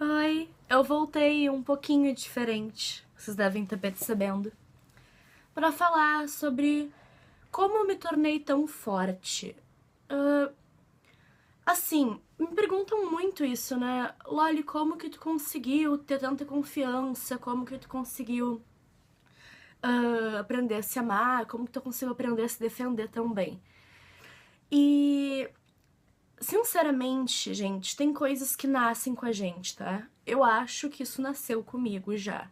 Oi, eu voltei um pouquinho diferente, vocês devem estar percebendo, para falar sobre como eu me tornei tão forte. Assim, me perguntam muito isso, né? Loli, como que tu conseguiu ter tanta confiança? Como que tu conseguiu aprender a se amar? Como que tu conseguiu aprender a se defender tão bem? E sinceramente, gente, tem coisas que nascem com a gente, tá? Eu acho que isso nasceu comigo já.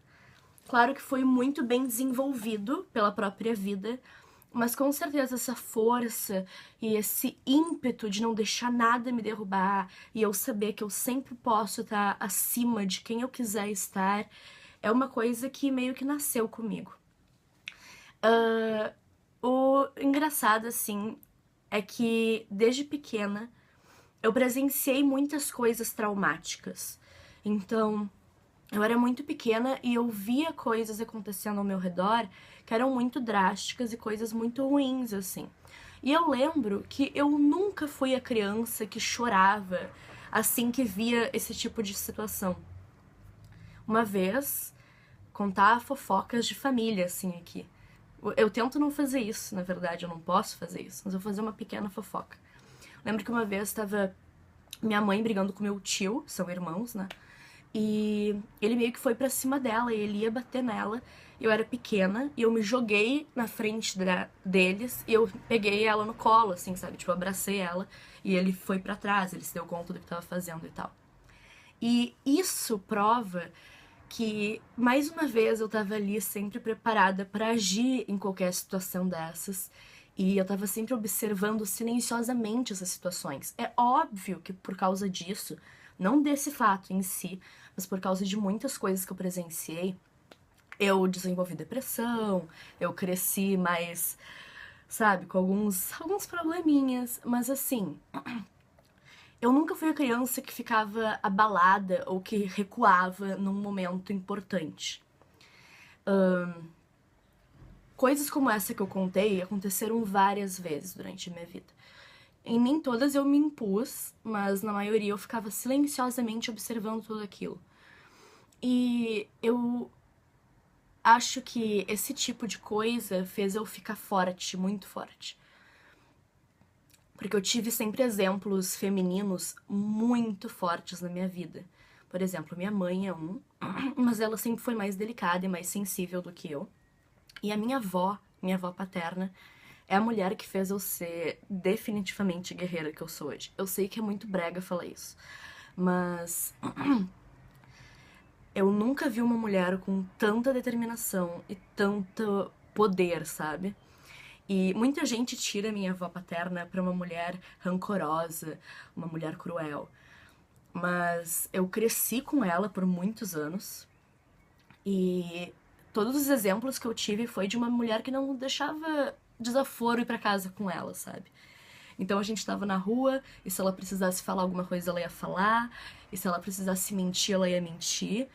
Claro que foi muito bem desenvolvido pela própria vida, mas com certeza essa força e esse ímpeto de não deixar nada me derrubar e eu saber que eu sempre posso estar acima de quem eu quiser estar é uma coisa que meio que nasceu comigo. O engraçado, assim, é que desde pequena eu presenciei muitas coisas traumáticas. Então, eu era muito pequena e eu via coisas acontecendo ao meu redor que eram muito drásticas e coisas muito ruins, assim. E eu lembro que eu nunca fui a criança que chorava assim que via esse tipo de situação. Uma vez, contar fofocas de família, assim, aqui. Eu tento não fazer isso, na verdade, eu não posso fazer isso, mas eu vou fazer uma pequena fofoca. Lembro que uma vez estava minha mãe brigando com meu tio, são irmãos, né? E ele meio que foi pra cima dela e ele ia bater nela. Eu era pequena e eu me joguei na frente deles e eu peguei ela no colo, assim, sabe? Tipo, eu abracei ela e ele foi pra trás, ele se deu conta do que tava fazendo e tal. E isso prova que, mais uma vez, eu tava ali sempre preparada pra agir em qualquer situação dessas. E eu tava sempre observando silenciosamente essas situações. É óbvio que por causa disso, não desse fato em si, mas por causa de muitas coisas que eu presenciei, eu desenvolvi depressão, eu cresci mais, sabe, com alguns probleminhas, mas assim, eu nunca fui a criança que ficava abalada ou que recuava num momento importante. Coisas como essa que eu contei aconteceram várias vezes durante a minha vida. Em nem todas eu me impus, mas na maioria eu ficava silenciosamente observando tudo aquilo. E eu acho que esse tipo de coisa fez eu ficar forte, muito forte. Porque eu tive sempre exemplos femininos muito fortes na minha vida. Por exemplo, minha mãe é um, mas ela sempre foi mais delicada e mais sensível do que eu. E a minha avó paterna, é a mulher que fez eu ser definitivamente guerreira que eu sou hoje. Eu sei que é muito brega falar isso, mas eu nunca vi uma mulher com tanta determinação e tanto poder, sabe? E muita gente tira minha avó paterna pra uma mulher rancorosa, uma mulher cruel. Mas eu cresci com ela por muitos anos e todos os exemplos que eu tive foi de uma mulher que não deixava desaforo ir pra casa com ela, sabe? Então a gente tava na rua e se ela precisasse falar alguma coisa ela ia falar, e se ela precisasse mentir ela ia mentir.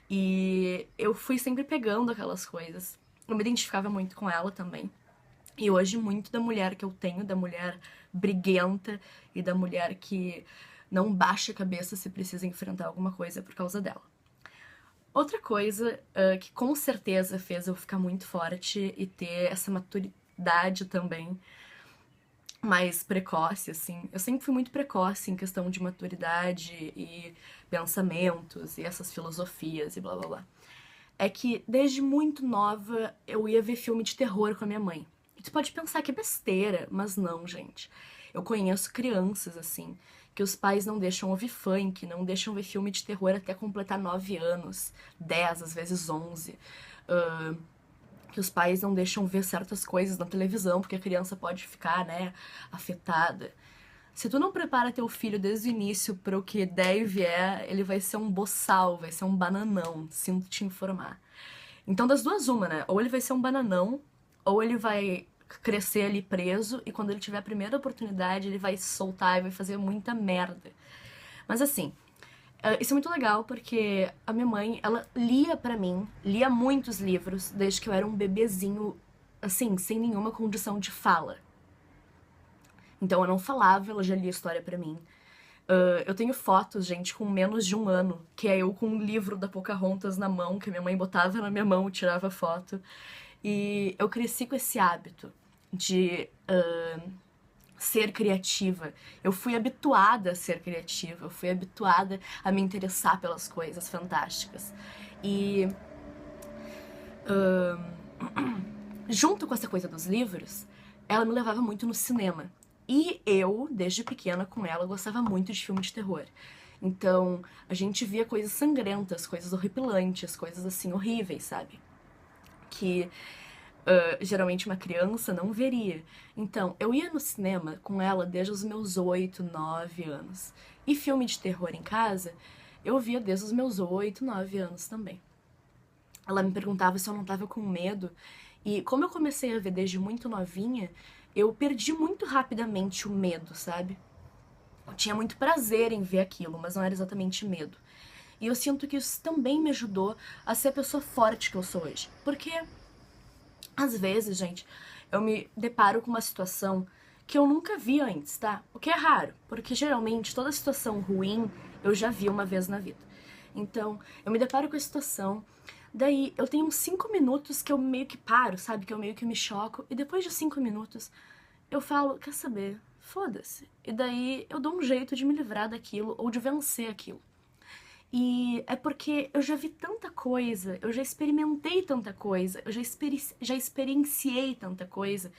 E eu fui sempre pegando aquelas coisas. Eu me identificava muito com ela também. E hoje muito da mulher que eu tenho, da mulher briguenta e da mulher que não baixa a cabeça se precisa enfrentar alguma coisa por causa dela. Outra coisa que com certeza fez eu ficar muito forte e ter essa maturidade também mais precoce, assim. Eu sempre fui muito precoce em questão de maturidade e pensamentos e essas filosofias e blá blá blá. É que desde muito nova eu ia ver filme de terror com a minha mãe. E tu pode pensar que é besteira, mas não, gente. Eu conheço crianças, assim, que os pais não deixam ouvir funk, não deixam ver filme de terror até completar 9 anos, 10, às vezes 11. Que os pais não deixam ver certas coisas na televisão, porque a criança pode ficar, né, afetada. Se tu não prepara teu filho desde o início para o que der e vier, ele vai ser um boçal, vai ser um bananão, sinto te informar. Então, das duas, uma, né? Ou ele vai ser um bananão, ou ele vai crescer ali preso, e quando ele tiver a primeira oportunidade, ele vai se soltar e vai fazer muita merda. Mas assim, isso é muito legal porque a minha mãe, ela lia pra mim, lia muitos livros desde que eu era um bebezinho, assim, sem nenhuma condição de fala. Então eu não falava, ela já lia história pra mim. Eu tenho fotos, gente, com menos de um ano, que é eu com um livro da Pocahontas na mão, que a minha mãe botava na minha mão e tirava foto. E eu cresci com esse hábito de ser criativa. Eu fui habituada a ser criativa, eu fui habituada a me interessar pelas coisas fantásticas. E junto com essa coisa dos livros, ela me levava muito no cinema. E eu, desde pequena com ela, gostava muito de filme de terror. Então, a gente via coisas sangrentas, coisas horripilantes, coisas assim horríveis, sabe? Que geralmente uma criança não veria. Então, eu ia no cinema com ela desde os meus 8, 9 anos. E filme de terror em casa, eu via desde os meus 8, 9 anos também. Ela me perguntava se eu não tava com medo. E como eu comecei a ver desde muito novinha, eu perdi muito rapidamente o medo, sabe? Eu tinha muito prazer em ver aquilo, mas não era exatamente medo. E eu sinto que isso também me ajudou a ser a pessoa forte que eu sou hoje. Porque, às vezes, gente, eu me deparo com uma situação que eu nunca vi antes, tá? O que é raro, porque geralmente toda situação ruim eu já vi uma vez na vida. Então, eu me deparo com a situação, daí eu tenho uns 5 minutos que eu meio que paro, sabe? Que eu meio que me choco, e depois de 5 minutos eu falo, quer saber? Foda-se. E daí eu dou um jeito de me livrar daquilo ou de vencer aquilo. E é porque eu já vi tanta coisa, eu já experimentei tanta coisa, eu já experienciei tanta coisa,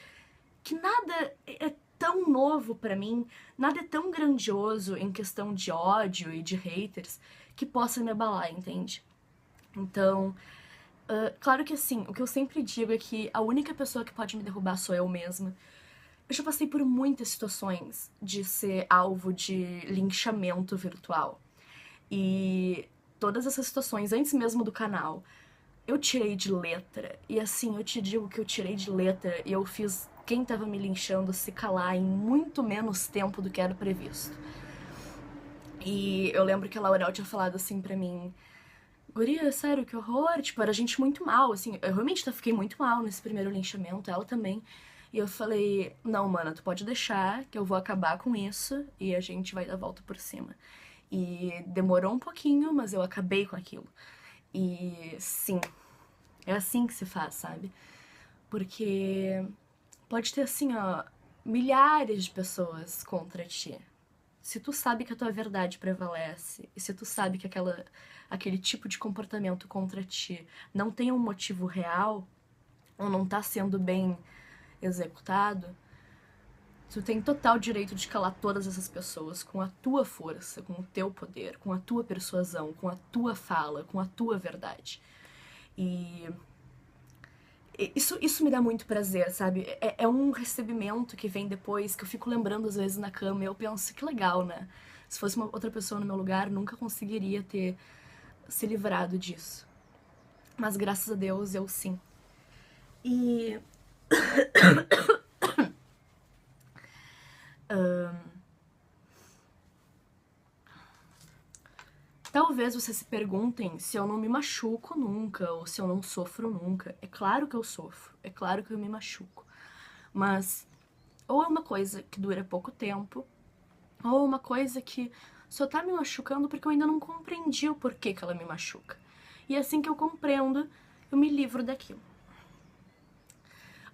que nada é tão novo pra mim, nada é tão grandioso em questão de ódio e de haters que possa me abalar, entende? Então, claro que assim, o que eu sempre digo é que a única pessoa que pode me derrubar sou eu mesma. Eu já passei por muitas situações de ser alvo de linchamento virtual. E todas essas situações, antes mesmo do canal, eu tirei de letra. E assim, eu te digo que eu tirei de letra e eu fiz quem tava me linchando se calar em muito menos tempo do que era previsto. E eu lembro que a Laurel tinha falado assim pra mim: Guria, sério, que horror. Tipo, era gente muito mal, assim. Eu realmente fiquei muito mal nesse primeiro linchamento, ela também. E eu falei, não, mana, tu pode deixar que eu vou acabar com isso e a gente vai dar a volta por cima. E demorou um pouquinho, mas eu acabei com aquilo. E sim, é assim que se faz, sabe? Porque pode ter assim, ó, milhares de pessoas contra ti. Se tu sabe que a tua verdade prevalece, e se tu sabe que aquele tipo de comportamento contra ti não tem um motivo real, ou não tá sendo bem executado, tu tem total direito de calar todas essas pessoas com a tua força, com o teu poder, com a tua persuasão, com a tua fala, com a tua verdade. E isso me dá muito prazer, sabe? É um recebimento que vem depois, que eu fico lembrando às vezes na cama e eu penso, que legal, né? Se fosse uma outra pessoa no meu lugar, nunca conseguiria ter se livrado disso. Mas graças a Deus, eu sim. E talvez vocês se perguntem se eu não me machuco nunca ou se eu não sofro nunca. É claro que eu sofro, é claro que eu me machuco. Mas ou é uma coisa que dura pouco tempo, ou uma coisa que só tá me machucando porque eu ainda não compreendi o porquê que ela me machuca. E assim que eu compreendo, eu me livro daquilo.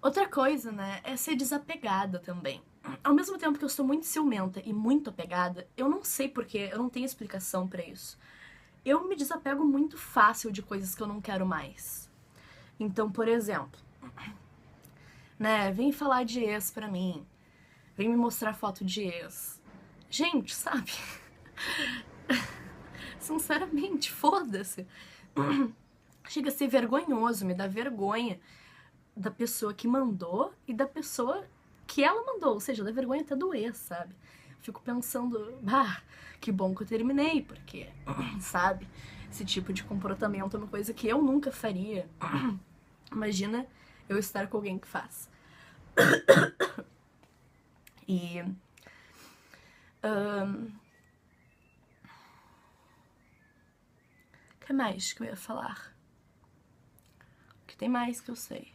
Outra coisa, né, é ser desapegada também. Ao mesmo tempo que eu sou muito ciumenta e muito apegada, eu não sei porquê, eu não tenho explicação pra isso. Eu me desapego muito fácil de coisas que eu não quero mais. Então, por exemplo, né, vem falar de ex pra mim, vem me mostrar foto de ex. Gente, sabe? Sinceramente, foda-se. Chega a ser vergonhoso, me dá vergonha da pessoa que mandou e da pessoa que ela mandou, ou seja, dá vergonha até do ex, sabe? Fico pensando, que bom que eu terminei, porque, sabe, esse tipo de comportamento é uma coisa que eu nunca faria. Imagina eu estar com alguém que faz. E o que mais que eu ia falar? O que tem mais que eu sei?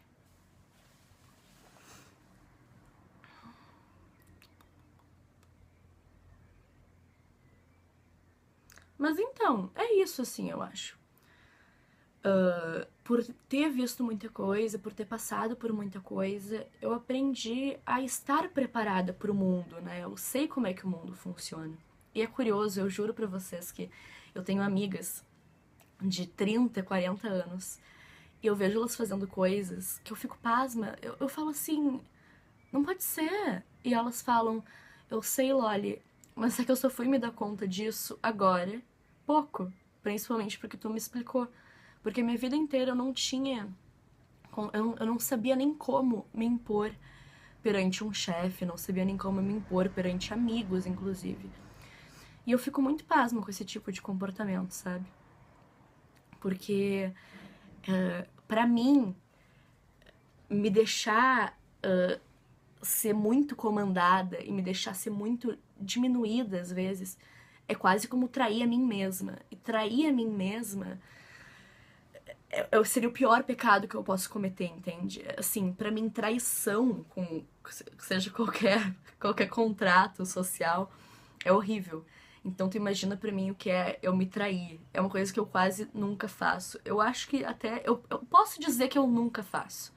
Mas então, é isso assim, eu acho. Por ter visto muita coisa, por ter passado por muita coisa, eu aprendi a estar preparada para o mundo, né? Eu sei como é que o mundo funciona. E é curioso, eu juro pra vocês que eu tenho amigas de 30, 40 anos e eu vejo elas fazendo coisas que eu fico pasma. Eu falo assim, não pode ser. E elas falam, eu sei, Loli, mas é que eu só fui me dar conta disso agora, pouco. Principalmente porque tu me explicou. Porque minha vida inteira eu não tinha. Eu não sabia nem como me impor perante um chefe, não sabia nem como me impor perante amigos, inclusive. E eu fico muito pasma com esse tipo de comportamento, sabe? Porque, pra mim, me deixar ser muito comandada e me deixar ser muito diminuída às vezes é quase como trair a mim mesma. E trair a mim mesma seria o pior pecado que eu posso cometer, entende? Assim, pra mim, traição com seja qualquer contrato social é horrível. Então tu imagina pra mim o que é eu me trair. É uma coisa que eu quase nunca faço. Eu acho que até eu posso dizer que eu nunca faço.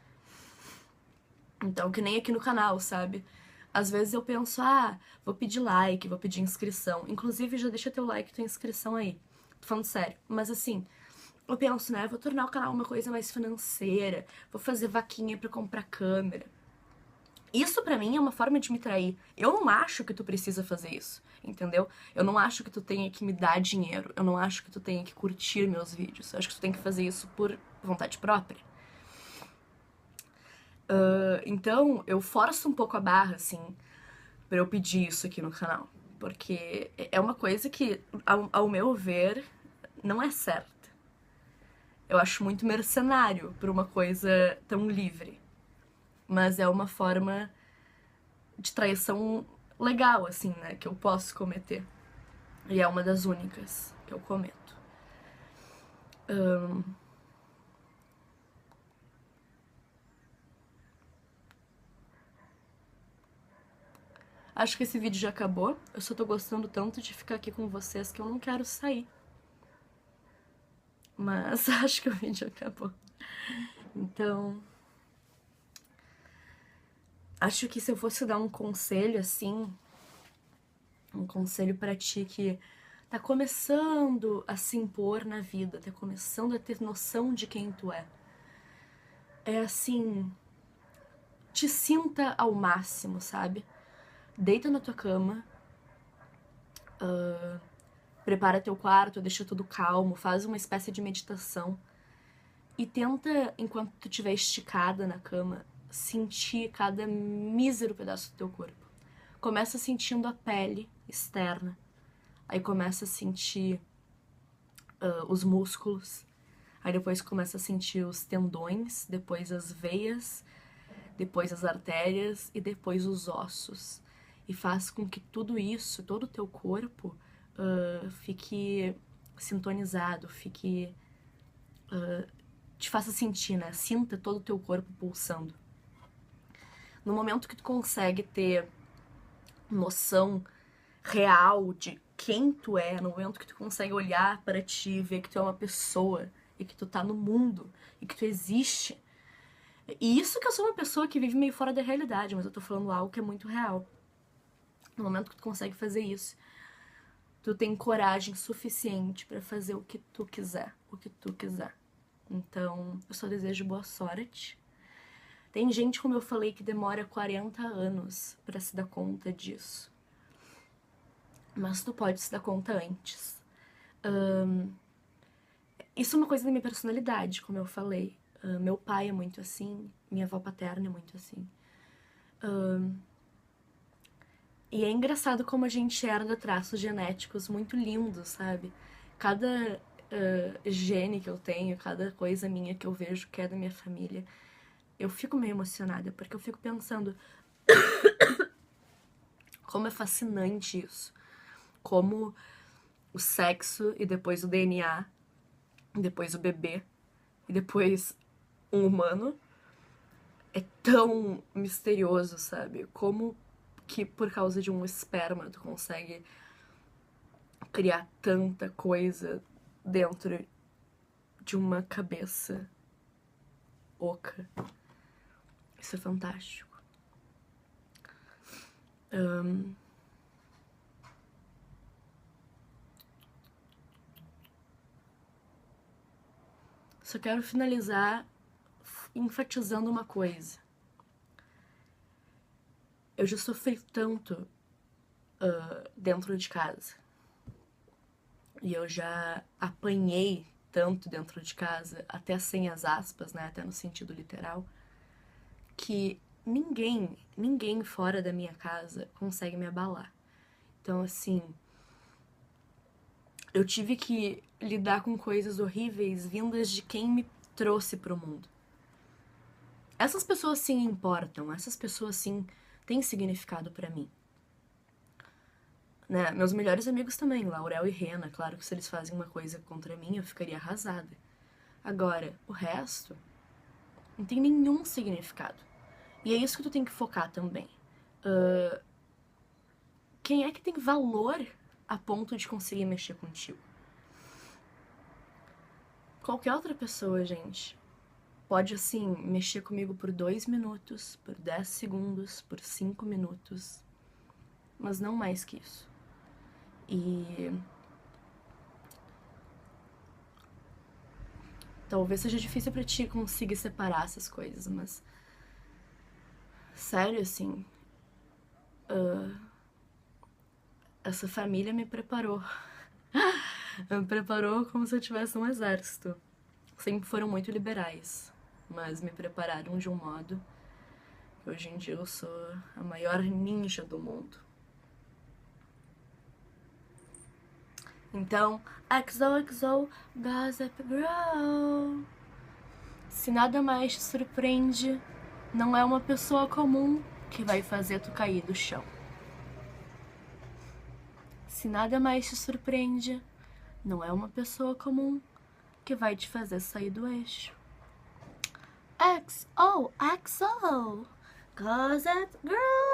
Então, que nem aqui no canal, sabe? Às vezes eu penso, vou pedir like, vou pedir inscrição. Inclusive, já deixa teu like e tua inscrição aí. Tô falando sério. Mas assim, eu penso, né? Vou tornar o canal uma coisa mais financeira. Vou fazer vaquinha pra comprar câmera. Isso pra mim é uma forma de me trair. Eu não acho que tu precisa fazer isso, entendeu? Eu não acho que tu tenha que me dar dinheiro. Eu não acho que tu tenha que curtir meus vídeos. Eu acho que tu tem que fazer isso por vontade própria. Então, eu forço um pouco a barra, assim, pra eu pedir isso aqui no canal. Porque é uma coisa que, ao meu ver, não é certa. Eu acho muito mercenário por uma coisa tão livre. Mas é uma forma de traição legal, assim, né? Que eu posso cometer. E é uma das únicas que eu cometo. Acho que esse vídeo já acabou. Eu só tô gostando tanto de ficar aqui com vocês que eu não quero sair. Mas acho que o vídeo acabou. Então, acho que se eu fosse dar um conselho assim, um conselho pra ti que tá começando a se impor na vida, tá começando a ter noção de quem tu é assim, te sinta ao máximo, sabe? Deita na tua cama, prepara teu quarto, deixa tudo calmo, faz uma espécie de meditação e tenta, enquanto tu estiver esticada na cama, sentir cada mísero pedaço do teu corpo. Começa sentindo a pele externa, aí começa a sentir os músculos, aí depois começa a sentir os tendões, depois as veias, depois as artérias e depois os ossos. E faz com que tudo isso, todo o teu corpo, fique sintonizado, fique. Te faça sentir, né? Sinta todo o teu corpo pulsando. No momento que tu consegue ter noção real de quem tu é, no momento que tu consegue olhar para ti, ver que tu é uma pessoa e que tu tá no mundo e que tu existe. E isso que eu sou uma pessoa que vive meio fora da realidade, mas eu tô falando algo que é muito real. No momento que tu consegue fazer isso, tu tem coragem suficiente para fazer o que tu quiser, o que tu quiser. Então, eu só desejo boa sorte. Tem gente, como eu falei, que demora 40 anos para se dar conta disso. Mas tu pode se dar conta antes. Isso é uma coisa da minha personalidade, como eu falei. Meu pai é muito assim, minha avó paterna é muito assim. E é engraçado como a gente herda traços genéticos muito lindos, sabe? Cada gene que eu tenho, cada coisa minha que eu vejo que é da minha família, eu fico meio emocionada, porque eu fico pensando como é fascinante isso. Como o sexo e depois o DNA, e depois o bebê, e depois um humano é tão misterioso, sabe? Como que por causa de um esperma tu consegue criar tanta coisa dentro de uma cabeça oca. Isso é fantástico. Só quero finalizar enfatizando uma coisa. Eu já sofri tanto dentro de casa. E eu já apanhei tanto dentro de casa, até sem as aspas, né? Até no sentido literal, que ninguém fora da minha casa consegue me abalar. Então, assim, eu tive que lidar com coisas horríveis vindas de quem me trouxe pro mundo. Essas pessoas sim importam, essas pessoas sim têm significado pra mim. Né? Meus melhores amigos também, Laurel e Rena, claro que se eles fazem uma coisa contra mim, eu ficaria arrasada. Agora, o resto não tem nenhum significado. E é isso que tu tem que focar também. Quem é que tem valor a ponto de conseguir mexer contigo? Qualquer outra pessoa, gente, pode, assim, mexer comigo por 2 minutos, por 10 segundos, por 5 minutos, mas não mais que isso. E talvez seja difícil pra ti conseguir separar essas coisas, mas sério, assim, essa família me preparou. Me preparou como se eu tivesse um exército. Sempre foram muito liberais, mas me prepararam de um modo que hoje em dia eu sou a maior ninja do mundo. Então, XOXO Gossip Girl. Se nada mais te surpreende, não é uma pessoa comum que vai fazer tu cair do chão. Se nada mais te surpreende, não é uma pessoa comum que vai te fazer sair do eixo. XOXO Gossip Girl.